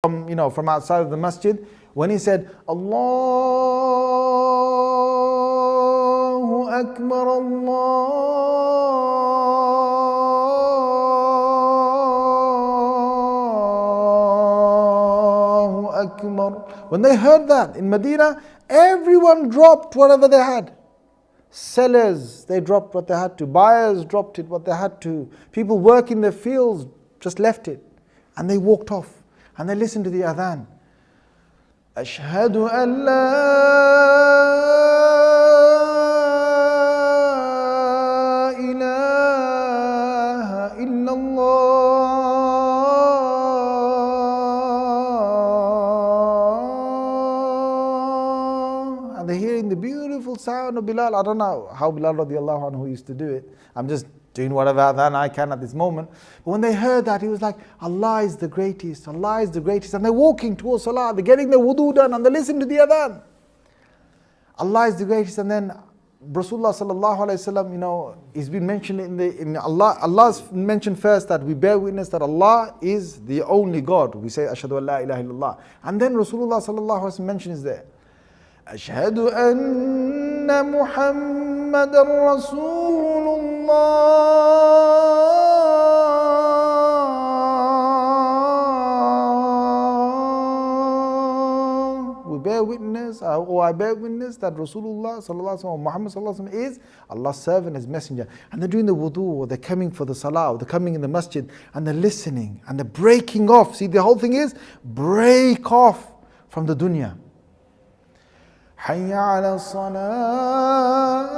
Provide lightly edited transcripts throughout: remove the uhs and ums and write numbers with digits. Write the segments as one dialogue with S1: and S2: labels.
S1: from outside of the masjid, when he said, Allahu Akbar, Allahu Akbar. When they heard that in Medina, everyone dropped whatever they had. Sellers, they dropped what they had to. Buyers dropped it, what they had to. People working their fields just left it. And they walked off. And they listened to the adhan. Ashhadu an la ilaha illallah. And they're hearing the beautiful sound of Bilal. I don't know how Bilal radiallahu anhu used to do it. I'm just doing whatever adhan I can at this moment. But when they heard that, he was like, Allah is the greatest, Allah is the greatest. And they're walking towards Salah, they're getting their wudu done, and they listen to the adhan. Allah is the greatest. And then Rasulullah sallallahu alayhi wasallam, he's been mentioned in Allah. Allah's mentioned first that we bear witness that Allah is the only God. We say, Ashhadu an la ilaha illallah. And then Rasulullah sallallahu alayhi wasallam mentions there, Ashhadu anna Muhammadan Rasulullah. We bear witness, or I bear witness that Rasulullah sallallahu alaihi wasallam, Muhammad sallallahu alaihi wasallam is Allah's servant, His messenger. And they're doing the wudu, or they're coming for the salah, or they're coming in the masjid, and they're listening, and they're breaking off. See, the whole thing is break off from the dunya. حي على الصلاة.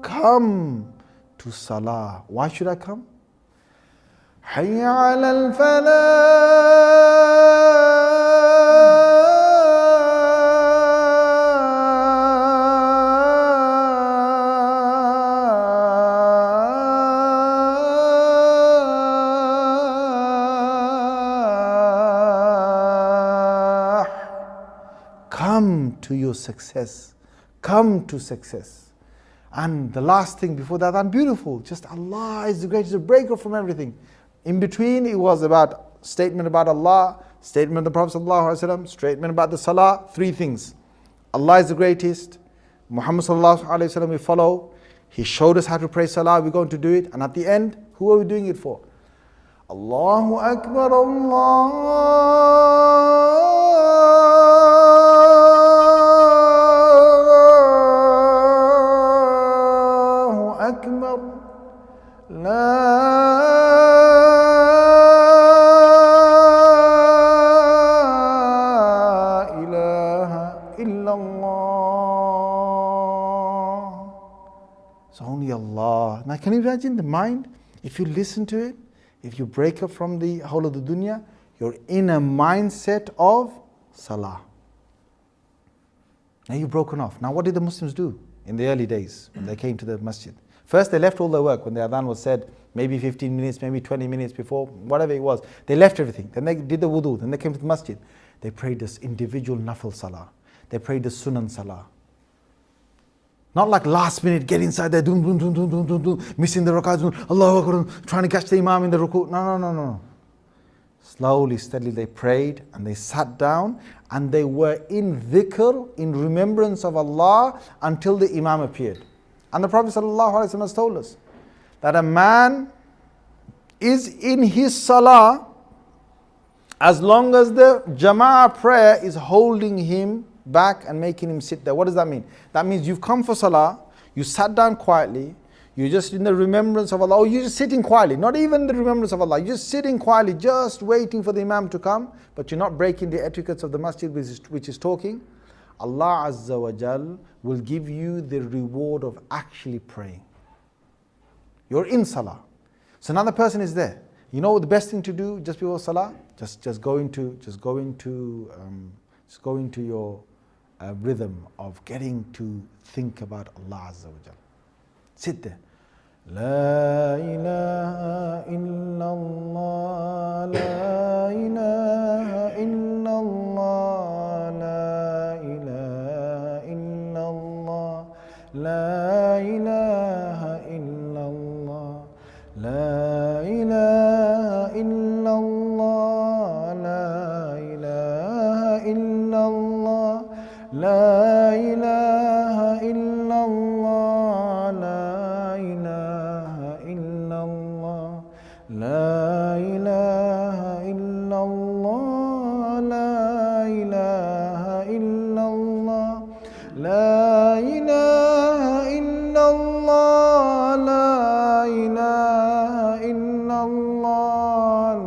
S1: Come to Salah. Why should I come? حي على الفلاح. Come to your success. Come to success. And the last thing before that, and beautiful, just Allah is the greatest, a breaker from everything. In between, it was about statement about Allah, statement of the Prophet ﷺ, statement about the Salah, three things. Allah is the greatest, Muhammad ﷺ we follow, he showed us how to pray Salah, we're going to do it, and at the end, who are we doing it for? Allahu Akbar, Allahu Akbar, La ilaha illallah. It's only Allah. Now can you imagine the mind? If you listen to it, if you break up from the whole of the dunya, you're in a mindset of Salah. Now you've broken off. Now what did the Muslims do in the early days when they came to the masjid? First they left all their work when the adhan was said, maybe 15 minutes, maybe 20 minutes before, whatever it was. They left everything. Then they did the wudu. Then they came to the masjid. They prayed this individual nafil salah. They prayed the sunan salah. Not like last minute, get inside there, missing the rakats, Allahu Akbar, trying to catch the imam in the ruku. No. Slowly, steadily they prayed and they sat down and they were in dhikr, in remembrance of Allah until the imam appeared. And the Prophet ﷺ has told us that a man is in his salah as long as the jama'ah prayer is holding him back and making him sit there. What does that mean? That means you've come for salah, you sat down quietly, you're just in the remembrance of Allah, or you're just sitting quietly, not even the remembrance of Allah, you're just sitting quietly, just waiting for the imam to come, but you're not breaking the etiquettes of the masjid which is talking. Allah Azza wa Jal will give you the reward of actually praying. You're in salah. So another person is there. You know what the best thing to do just before salah? Just go into your rhythm of getting to think about Allah Azza wa Jal. Sit there. La ilaha illallah, la ilaha illallah. La ilaha illallah, la ilaha illallah, la ilaha illallah, la ilaha illallah, la ilaha illallah, la ilaha illallah,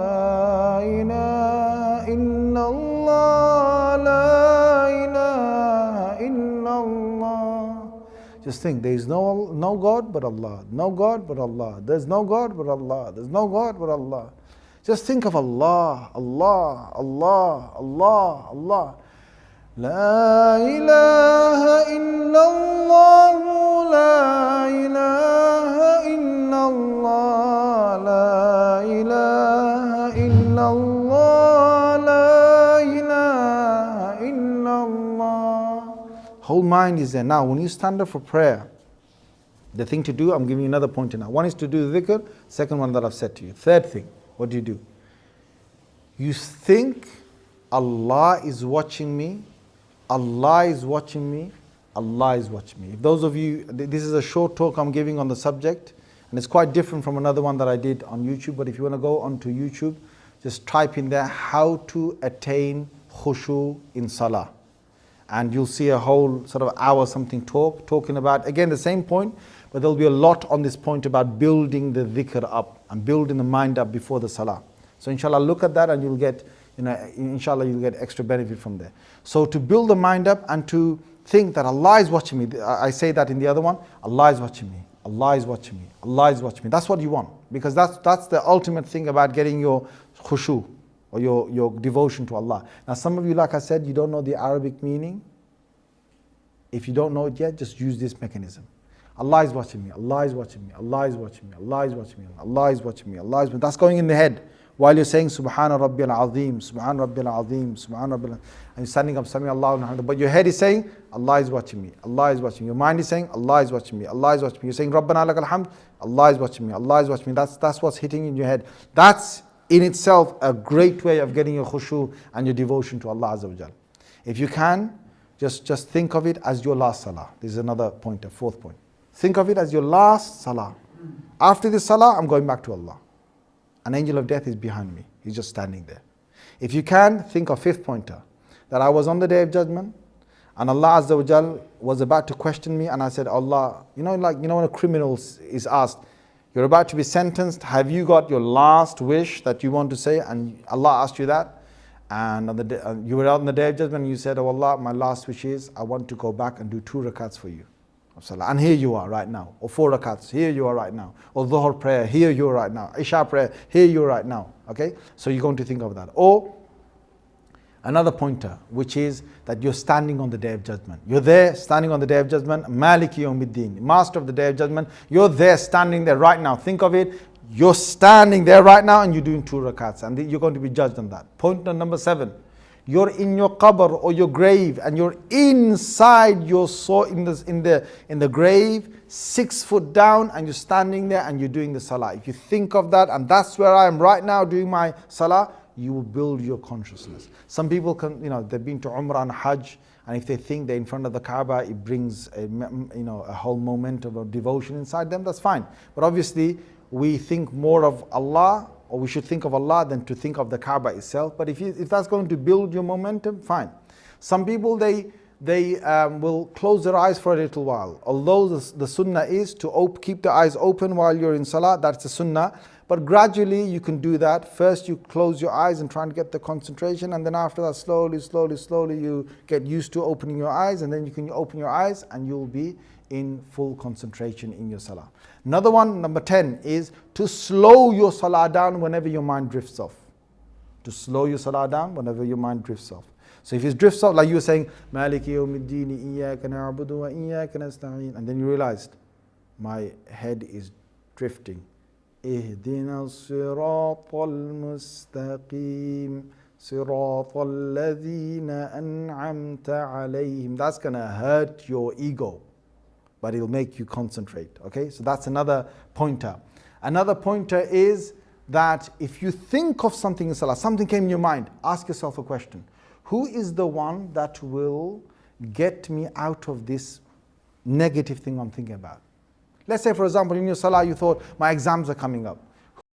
S1: la ilaha illallah, la ilaha illallah. Just think, there is no God but Allah, no God but Allah, there's no God but Allah, there's no God but Allah. Just think of Allah, Allah, Allah, Allah, Allah. La ilaha illallah, la ilaha illallah, la ilaha illallah, la ilaha illallah. Whole mind is there. Now, when you stand up for prayer, the thing to do, I'm giving you another pointer now. One is to do the dhikr, second one that I've said to you. Third thing, what do? You think Allah is watching me, Allah is watching me, Allah is watching me. If those of you, this is a short talk I'm giving on the subject, and it's quite different from another one that I did on YouTube, but if you want to go onto YouTube, just type in there, how to attain kushuuuh in Salah. And you'll see a whole sort of hour something talking about, again, the same point, but there'll be a lot on this point about building the dhikr up and building the mind up before the Salah. So inshallah, look at that and you'll get, inshallah, you'll get extra benefit from there. So to build the mind up and to think that Allah is watching me, I say that in the other one, Allah is watching me, Allah is watching me, Allah is watching me. That's what you want, because that's the ultimate thing about getting your kushuuuh, or your devotion to Allah. Now some of you, like I said, you don't know the Arabic meaning. If you don't know it yet, just use this mechanism. Allah is watching me, Allah is watching me, Allah is watching me, Allah is watching me, Allah is watching me, Allah is watching me. That's going in the head. While you're saying Subhana Rabbiyal Azim, Subhana Rabbiyal Azim, Subhana Rabbiyal, and you're standing up, Sami Allahu liman hamidah, but your head is saying, Allah is watching me, Allah is watching me. Your mind is saying, Allah is watching me, Allah is watching me. You're saying, Rabbana lakal hamd, Allah is watching me, Allah is watching me. That's what's hitting in your head. That's in itself a great way of getting your kushuuuh and your devotion to Allah Azza wa Jal. If you can, just think of it as your last salah. This is another pointer, fourth point. Think of it as your last salah. After this salah, I'm going back to Allah. An angel of death is behind me. He's just standing there. If you can, think of fifth pointer, that I was on the Day of Judgment and Allah Azza wa Jal was about to question me, and I said, Allah, when a criminal is asked, you're about to be sentenced, have you got your last wish that you want to say? And Allah asked you that. And you were out on the Day of Judgment and you said, oh Allah, my last wish is I want to go back and do 2 rakats for you of Salah. And here you are right now. Or 4 rakats, here you are right now. Or Dhuhr prayer, here you are right now. Isha prayer, here you are right now. Okay? So you're going to think of that. Or another pointer, which is that you're standing on the Day of Judgment. You're there standing on the Day of Judgment, Maliki Yawmiddin, Master of the Day of Judgment. You're there standing there right now. Think of it. You're standing there right now and you're doing 2 rakats, and you're going to be judged on that. Pointer number 7. You're in your qabr or your grave, and you're inside your soul in the grave, 6 foot down, and you're standing there and you're doing the salah. If you think of that, and that's where I am right now doing my salah, you will build your consciousness. Some people can, they've been to Umrah and Hajj, and if they think they're in front of the Kaaba, it brings a whole momentum of devotion inside them. That's fine. But obviously, we think more of Allah, or we should think of Allah than to think of the Kaaba itself. But if that's going to build your momentum, fine. Some people, they will close their eyes for a little while. Although the sunnah is to keep the eyes open while you're in salah, that's the sunnah. But gradually you can do that. First you close your eyes and try and get the concentration, and then after that slowly you get used to opening your eyes, and then you can open your eyes and you'll be in full concentration in your salah. Another one, number 10, is to slow your salah down whenever your mind drifts off. To slow your salah down whenever your mind drifts off. So if it drifts off, like you were saying, Maliki Yawmiddin, Iyyaka na'budu wa Iyyaka nasta'in, and then you realized, my head is drifting. Ihdina siratal mustaqim, siratal ladhina an'amta alayhim. That's going to hurt your ego, but it'll make you concentrate. Okay, so that's another pointer. Another pointer is that if you think of something in salah, something came in your mind, ask yourself a question. Who is the one that will get me out of this negative thing I'm thinking about. Let's say, for example, in your salah you thought, my exams are coming up.